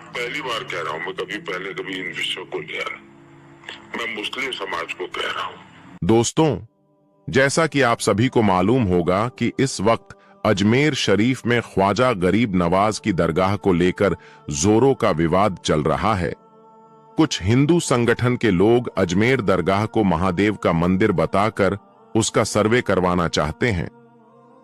पहली बार कह रहा हूँ, मैं कभी पहले कभी इन विषयों को लिया, मैं मुस्लिम समाज को कह रहा हूँ। दोस्तों, जैसा कि आप सभी को मालूम होगा कि इस वक्त अजमेर शरीफ में ख्वाजा गरीब नवाज की दरगाह को लेकर जोरों का विवाद चल रहा है। कुछ हिंदू संगठन के लोग अजमेर दरगाह को महादेव का मंदिर बताकर उसका सर्वे करवाना चाहते हैं,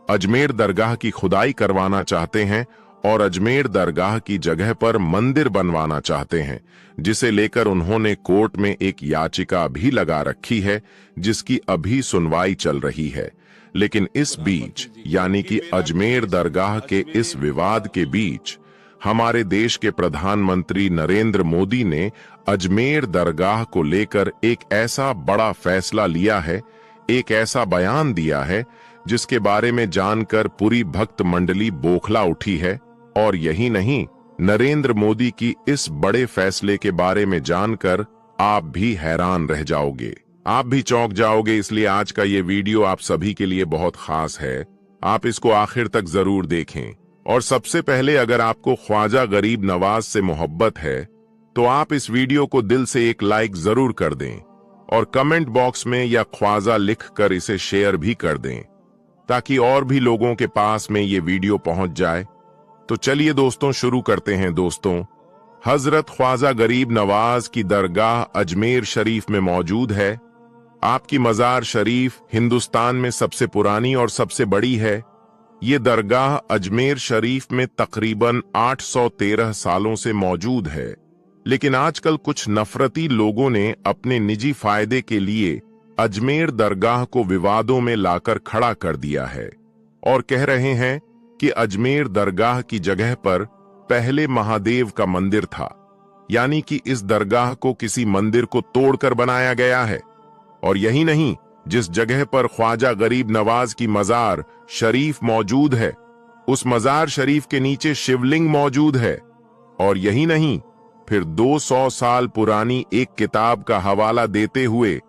अजमेर दरगाह की खुदाई करवाना चाहते हैं और अजमेर दरगाह की जगह पर मंदिर बनवाना चाहते हैं, जिसे लेकर उन्होंने कोर्ट में एक याचिका भी लगा रखी है, जिसकी अभी सुनवाई चल रही है। लेकिन इस बीच, यानी कि अजमेर दरगाह के इस विवाद के बीच, हमारे देश के प्रधानमंत्री नरेंद्र मोदी ने अजमेर दरगाह को लेकर एक ऐसा बड़ा फैसला लिया है, एक ऐसा बयान दिया है जिसके बारे में जानकर पूरी भक्त मंडली बौखला उठी है। और यही नहीं, नरेंद्र मोदी की इस बड़े फैसले के बारे में जानकर आप भी हैरान रह जाओगे, आप भी चौंक जाओगे। इसलिए आज का ये वीडियो आप सभी के लिए बहुत खास है, आप इसको आखिर तक जरूर देखें। और सबसे पहले, अगर आपको ख्वाजा गरीब नवाज से मोहब्बत है तो आप इस वीडियो को दिल से एक लाइक जरूर कर दें और कमेंट बॉक्स में या ख्वाजा लिखकर इसे शेयर भी कर दें, ताकि और भी लोगों के पास में ये वीडियो पहुंच जाए। तो चलिए दोस्तों, शुरू करते हैं। दोस्तों, हजरत ख्वाजा गरीब नवाज की दरगाह अजमेर शरीफ में मौजूद है। आपकी मजार शरीफ हिंदुस्तान में सबसे पुरानी और सबसे बड़ी है। ये दरगाह अजमेर शरीफ में तकरीबन 813 सालों से मौजूद है, लेकिन आजकल कुछ नफरती लोगों ने अपने निजी फायदे के लिए अजमेर दरगाह को विवादों में लाकर खड़ा कर दिया है और कह रहे हैं कि अजमेर दरगाह की जगह पर पहले महादेव का मंदिर था, यानी कि इस दरगाह को किसी मंदिर को तोड़कर बनाया गया है। और यही नहीं, जिस जगह पर ख्वाजा गरीब नवाज की मजार शरीफ मौजूद है, उस मजार शरीफ के नीचे शिवलिंग मौजूद है। और यही नहीं, फिर 200 साल पुरानी एक किताब का हवाला देते हुए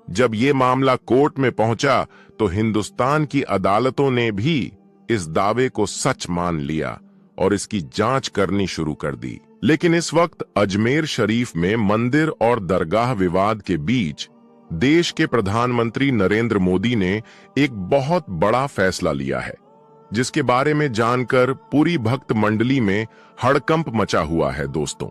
जब ये मामला कोर्ट में पहुंचा तो हिंदुस्तान की अदालतों ने भी इस दावे को सच मान लिया और इसकी जांच करनी शुरू कर दी। लेकिन इस वक्त अजमेर शरीफ में मंदिर और दरगाह विवाद के बीच देश के प्रधानमंत्री नरेंद्र मोदी ने एक बहुत बड़ा फैसला लिया है, जिसके बारे में जानकर पूरी भक्त मंडली में हड़कंप मचा हुआ है। दोस्तों,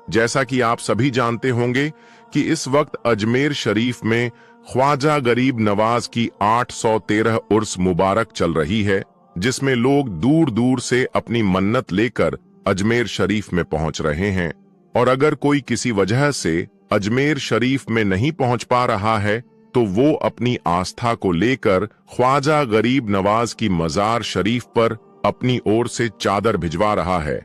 जैसा कि आप सभी जानते होंगे कि इस वक्त अजमेर शरीफ में ख्वाजा गरीब नवाज की 813 उर्स मुबारक चल रही है, जिसमें लोग दूर दूर से अपनी मन्नत लेकर अजमेर शरीफ में पहुंच रहे हैं। और अगर कोई किसी वजह से अजमेर शरीफ में नहीं पहुंच पा रहा है तो वो अपनी आस्था को लेकर ख्वाजा गरीब नवाज की मजार शरीफ पर अपनी ओर से चादर भिजवा रहा है।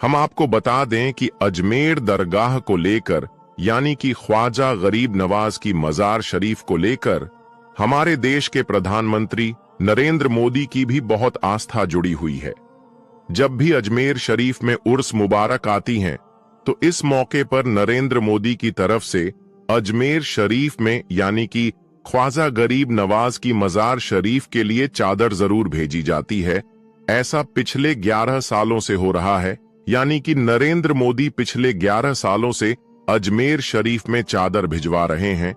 हम आपको बता दें कि अजमेर दरगाह को लेकर, यानी कि ख्वाजा गरीब नवाज की मजार शरीफ को लेकर हमारे देश के प्रधानमंत्री नरेंद्र मोदी की भी बहुत आस्था जुड़ी हुई है। जब भी अजमेर शरीफ में उर्स मुबारक आती हैं, तो इस मौके पर नरेंद्र मोदी की तरफ से अजमेर शरीफ में, यानी कि ख्वाजा गरीब नवाज की मजार शरीफ के लिए चादर जरूर भेजी जाती है। ऐसा पिछले 11 सालों से हो रहा है, यानी कि नरेंद्र मोदी पिछले 11 सालों से अजमेर शरीफ में चादर भिजवा रहे हैं।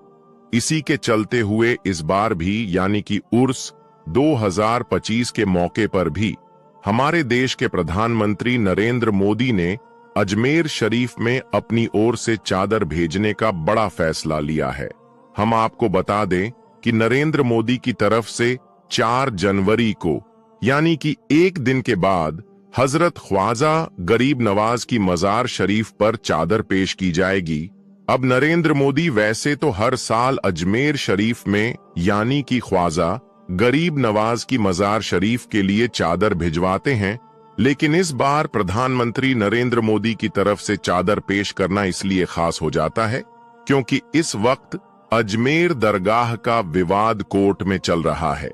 इसी के चलते हुए इस बार भी, यानी कि उर्स 2025 के मौके पर भी हमारे देश के प्रधानमंत्री नरेंद्र मोदी ने अजमेर शरीफ में अपनी ओर से चादर भेजने का बड़ा फैसला लिया है। हम आपको बता दें कि नरेंद्र मोदी की तरफ से 4 जनवरी को, यानी कि एक दिन के बाद, हजरत ख्वाजा गरीब नवाज की मजार शरीफ पर चादर पेश की जाएगी। अब नरेंद्र मोदी वैसे तो हर साल अजमेर शरीफ में, यानी कि ख्वाजा गरीब नवाज की मजार शरीफ के लिए चादर भिजवाते हैं, लेकिन इस बार प्रधानमंत्री नरेंद्र मोदी की तरफ से चादर पेश करना इसलिए खास हो जाता है क्योंकि इस वक्त अजमेर दरगाह का विवाद कोर्ट में चल रहा है,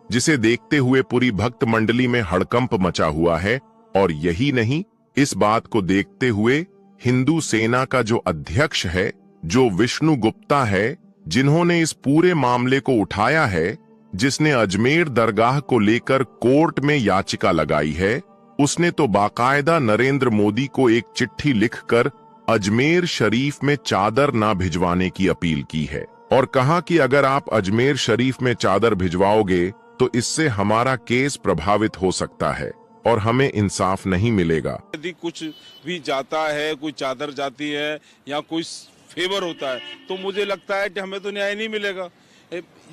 जिसे देखते हुए पूरी भक्त मंडली में हड़कंप मचा हुआ है। और यही नहीं, इस बात को देखते हुए हिंदू सेना का जो अध्यक्ष है, जो विष्णु गुप्ता है, जिन्होंने इस पूरे मामले को उठाया है, जिसने अजमेर दरगाह को लेकर कोर्ट में याचिका लगाई है, उसने तो बाकायदा नरेंद्र मोदी को एक चिट्ठी लिखकर अजमेर शरीफ में चादर ना भिजवाने की अपील की है और कहा कि अगर आप अजमेर शरीफ में चादर भिजवाओगे तो इससे हमारा केस प्रभावित हो सकता है और हमें इंसाफ नहीं मिलेगा। यदि कुछ भी जाता है, कोई चादर जाती है या कोई फेवर होता है तो मुझे लगता है कि हमें तो न्याय नहीं मिलेगा।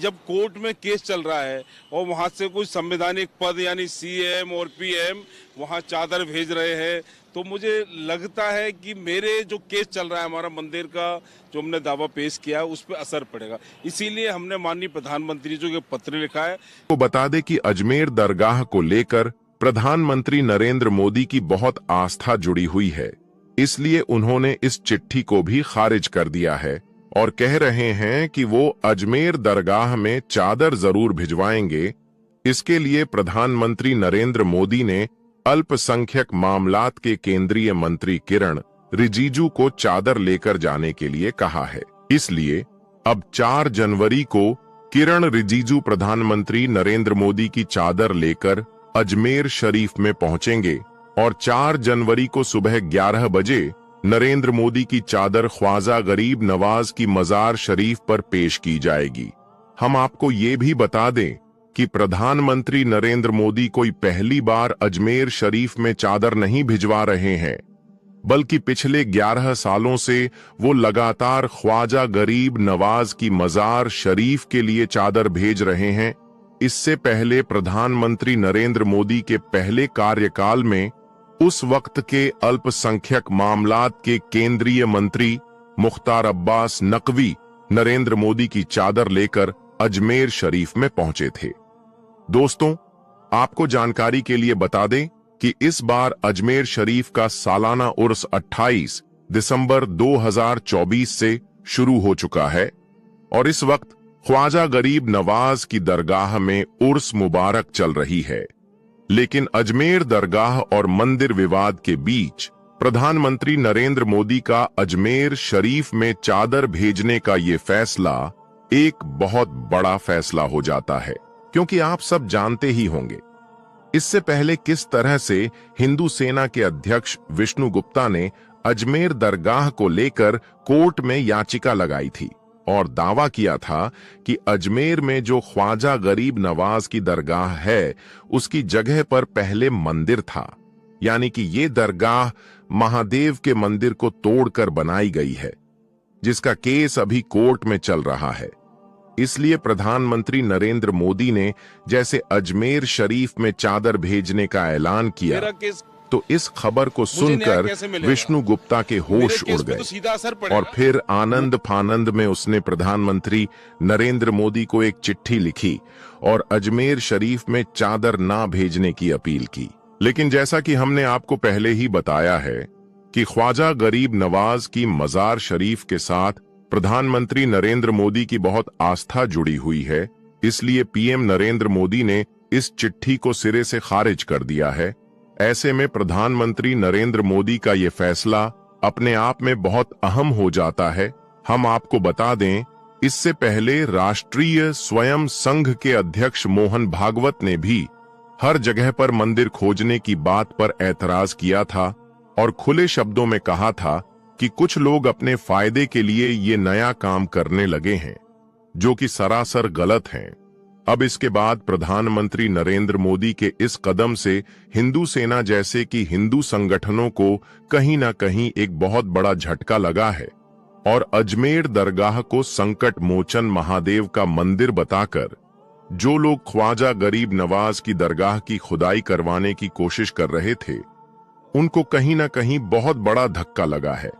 जब कोर्ट में केस चल रहा है और वहां से कोई संवैधानिक पद यानी सीएम और पीएम वहां चादर भेज रहे हैं तो मुझे लगता है कि मेरे जो केस चल रहा है, हमारा मंदिर का जो हमने दावा पेश किया है उस पर असर पड़ेगा। इसीलिए हमने माननीय प्रधानमंत्री जी को पत्र लिखा है। वो बता दे कि अजमेर दरगाह को लेकर प्रधानमंत्री नरेंद्र मोदी की बहुत आस्था जुड़ी हुई है, इसलिए उन्होंने इस चिट्ठी को भी खारिज कर दिया है और कह रहे हैं कि वो अजमेर दरगाह में चादर जरूर भिजवाएंगे। इसके लिए प्रधानमंत्री नरेंद्र मोदी ने अल्पसंख्यक मामलात के केंद्रीय मंत्री किरण रिजिजू को चादर लेकर जाने के लिए कहा है। इसलिए अब 4 जनवरी को किरण रिजिजू प्रधानमंत्री नरेंद्र मोदी की चादर लेकर अजमेर शरीफ में पहुंचेंगे और 4 जनवरी को सुबह 11 बजे नरेंद्र मोदी की चादर ख्वाजा गरीब नवाज की मजार शरीफ पर पेश की जाएगी। हम आपको ये भी बता दें कि प्रधानमंत्री नरेंद्र मोदी कोई पहली बार अजमेर शरीफ में चादर नहीं भिजवा रहे हैं, बल्कि पिछले 11 सालों से वो लगातार ख्वाजा गरीब नवाज की मजार शरीफ के लिए चादर भेज रहे हैं। इससे पहले प्रधानमंत्री नरेंद्र मोदी के पहले कार्यकाल में उस वक्त के अल्पसंख्यक मामलात के केंद्रीय मंत्री मुख्तार अब्बास नकवी नरेंद्र मोदी की चादर लेकर अजमेर शरीफ में पहुंचे थे। दोस्तों, आपको जानकारी के लिए बता दें कि इस बार अजमेर शरीफ का सालाना उर्स 28 दिसंबर 2024 से शुरू हो चुका है और इस वक्त ख्वाजा गरीब नवाज की दरगाह में उर्स मुबारक चल रही है। लेकिन अजमेर दरगाह और मंदिर विवाद के बीच प्रधानमंत्री नरेंद्र मोदी का अजमेर शरीफ में चादर भेजने का ये फैसला एक बहुत बड़ा फैसला हो जाता है, क्योंकि आप सब जानते ही होंगे इससे पहले किस तरह से हिंदू सेना के अध्यक्ष विष्णु गुप्ता ने अजमेर दरगाह को लेकर कोर्ट में याचिका लगाई थी और दावा किया था कि अजमेर में जो ख्वाजा गरीब नवाज की दरगाह है उसकी जगह पर पहले मंदिर था, यानी कि ये दरगाह महादेव के मंदिर को तोड़कर बनाई गई है, जिसका केस अभी कोर्ट में चल रहा है। इसलिए प्रधानमंत्री नरेंद्र मोदी ने जैसे अजमेर शरीफ में चादर भेजने का ऐलान किया तो इस खबर को सुनकर विष्णु गुप्ता के होश उड़ गए और फिर आनंद फानंद में उसने प्रधानमंत्री नरेंद्र मोदी को एक चिट्ठी लिखी और अजमेर शरीफ में चादर ना भेजने की अपील की। लेकिन जैसा कि हमने आपको पहले ही बताया है कि ख्वाजा गरीब नवाज की मजार शरीफ के साथ प्रधानमंत्री नरेंद्र मोदी की बहुत आस्था जुड़ी हुई है, इसलिए पीएम नरेंद्र मोदी ने इस चिट्ठी को सिरे से खारिज कर दिया है। ऐसे में प्रधानमंत्री नरेंद्र मोदी का ये फैसला अपने आप में बहुत अहम हो जाता है। हम आपको बता दें, इससे पहले राष्ट्रीय स्वयं संघ के अध्यक्ष मोहन भागवत ने भी हर जगह पर मंदिर खोजने की बात पर ऐतराज किया था और खुले शब्दों में कहा था कि कुछ लोग अपने फायदे के लिए ये नया काम करने लगे हैं, जो कि सरासर गलत है। अब इसके बाद प्रधानमंत्री नरेंद्र मोदी के इस कदम से हिंदू सेना जैसे कि हिंदू संगठनों को कहीं ना कहीं एक बहुत बड़ा झटका लगा है और अजमेर दरगाह को संकट मोचन महादेव का मंदिर बताकर जो लोग ख्वाजा गरीब नवाज की दरगाह की खुदाई करवाने की कोशिश कर रहे थे, उनको कहीं ना कहीं बहुत बड़ा धक्का लगा है।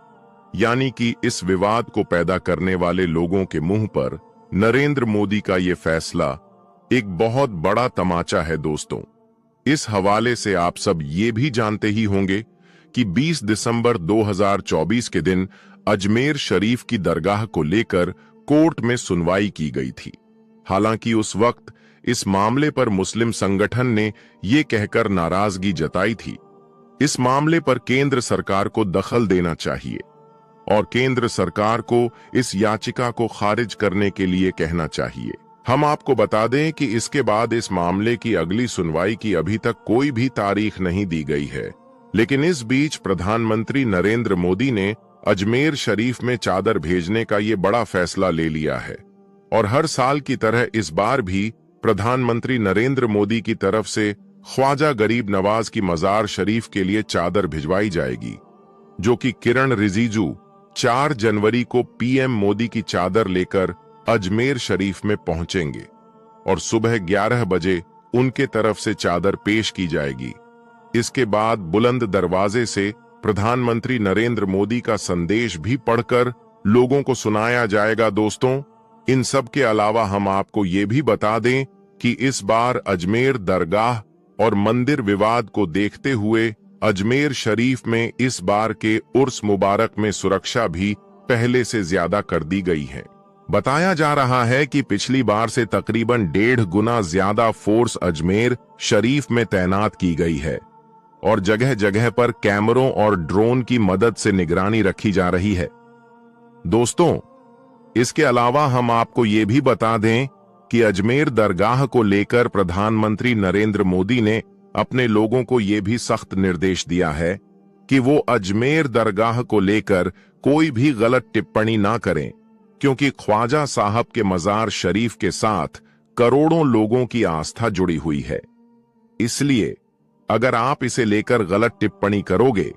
यानी कि इस विवाद को पैदा करने वाले लोगों के मुंह पर नरेंद्र मोदी का ये फैसला एक बहुत बड़ा तमाचा है। दोस्तों, इस हवाले से आप सब ये भी जानते ही होंगे कि 20 दिसंबर 2024 के दिन अजमेर शरीफ की दरगाह को लेकर कोर्ट में सुनवाई की गई थी। हालांकि उस वक्त इस मामले पर मुस्लिम संगठन ने ये कहकर नाराजगी जताई थी, इस मामले पर केंद्र सरकार को दखल देना चाहिए और केंद्र सरकार को इस याचिका को खारिज करने के लिए कहना चाहिए। हम आपको बता दें कि इसके बाद इस मामले की अगली सुनवाई की अभी तक कोई भी तारीख नहीं दी गई है, लेकिन इस बीच प्रधानमंत्री नरेंद्र मोदी ने अजमेर शरीफ में चादर भेजने का ये बड़ा फैसला ले लिया है और हर साल की तरह इस बार भी प्रधानमंत्री नरेंद्र मोदी की तरफ से ख्वाजा गरीब नवाज की मजार शरीफ के लिए चादर भिजवाई जाएगी, जो कि किरण रिजिजू 4 जनवरी को पीएम मोदी की चादर लेकर अजमेर शरीफ में पहुंचेंगे और सुबह 11 बजे उनके तरफ से चादर पेश की जाएगी। इसके बाद बुलंद दरवाजे से प्रधानमंत्री नरेंद्र मोदी का संदेश भी पढ़कर लोगों को सुनाया जाएगा। दोस्तों, इन सब के अलावा हम आपको ये भी बता दें कि इस बार अजमेर दरगाह और मंदिर विवाद को देखते हुए अजमेर शरीफ में इस बार के उर्स मुबारक में सुरक्षा भी पहले से ज्यादा कर दी गई है। बताया जा रहा है कि पिछली बार से तकरीबन 1.5 गुना ज्यादा फोर्स अजमेर शरीफ में तैनात की गई है और जगह जगह पर कैमरों और ड्रोन की मदद से निगरानी रखी जा रही है। दोस्तों, इसके अलावा हम आपको ये भी बता दें कि अजमेर दरगाह को लेकर प्रधानमंत्री नरेंद्र मोदी ने अपने लोगों को ये भी सख्त निर्देश दिया है कि वो अजमेर दरगाह को लेकर कोई भी गलत टिप्पणी ना करें, क्योंकि ख्वाजा साहब के मजार शरीफ के साथ करोड़ों लोगों की आस्था जुड़ी हुई है। इसलिए अगर आप इसे लेकर गलत टिप्पणी करोगे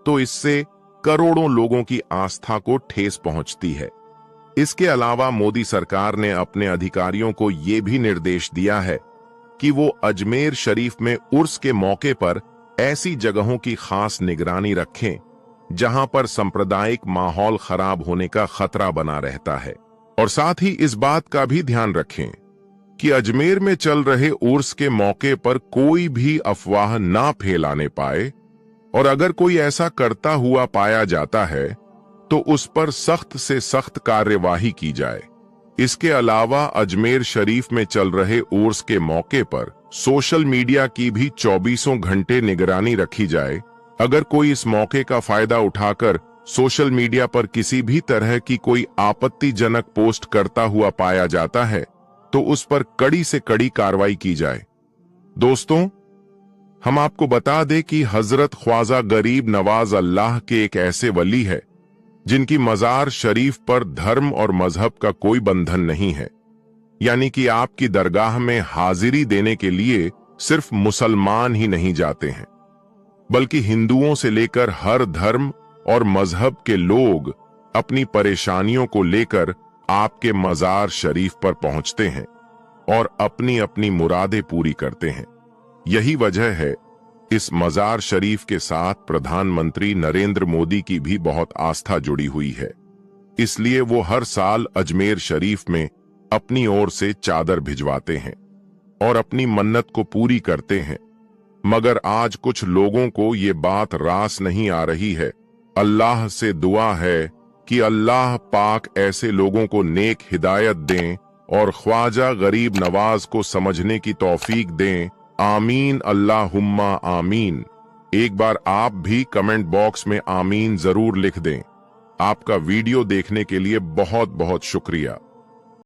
तो इससे करोड़ों लोगों की आस्था को ठेस पहुंचती है। इसके अलावा मोदी सरकार ने अपने अधिकारियों को यह भी निर्देश दिया है कि वो अजमेर शरीफ में उर्स के मौके पर ऐसी जगहों की खास निगरानी रखें जहां पर सांप्रदायिक माहौल खराब होने का खतरा बना रहता है, और साथ ही इस बात का भी ध्यान रखें कि अजमेर में चल रहे उर्स के मौके पर कोई भी अफवाह ना फैलाने पाए, और अगर कोई ऐसा करता हुआ पाया जाता है तो उस पर सख्त से सख्त कार्यवाही की जाए। इसके अलावा अजमेर शरीफ में चल रहे उर्स के मौके पर सोशल मीडिया की भी 24 घंटे निगरानी रखी जाए। अगर कोई इस मौके का फायदा उठाकर सोशल मीडिया पर किसी भी तरह की कोई आपत्तिजनक पोस्ट करता हुआ पाया जाता है तो उस पर कड़ी से कड़ी कार्रवाई की जाए। दोस्तों, हम आपको बता दें कि हजरत ख्वाजा गरीब नवाज अल्लाह के एक ऐसे वली है जिनकी मजार शरीफ पर धर्म और मजहब का कोई बंधन नहीं है, यानी कि आपकी दरगाह में हाजिरी देने के लिए सिर्फ मुसलमान ही नहीं जाते हैं, बल्कि हिंदुओं से लेकर हर धर्म और मजहब के लोग अपनी परेशानियों को लेकर आपके मजार शरीफ पर पहुंचते हैं और अपनी अपनी मुरादें पूरी करते हैं। यही वजह है इस मजार शरीफ के साथ प्रधानमंत्री नरेंद्र मोदी की भी बहुत आस्था जुड़ी हुई है। इसलिए वो हर साल अजमेर शरीफ में अपनी ओर से चादर भिजवाते हैं और अपनी मन्नत को पूरी करते हैं। मगर आज कुछ लोगों को ये बात रास नहीं आ रही है। अल्लाह से दुआ है कि अल्लाह पाक ऐसे लोगों को नेक हिदायत दें और ख्वाजा गरीब नवाज को समझने की तौफीक दें। आमीन, अल्लाहुम्मा आमीन। एक बार आप भी कमेंट बॉक्स में आमीन जरूर लिख दें। आपका वीडियो देखने के लिए बहुत बहुत शुक्रिया।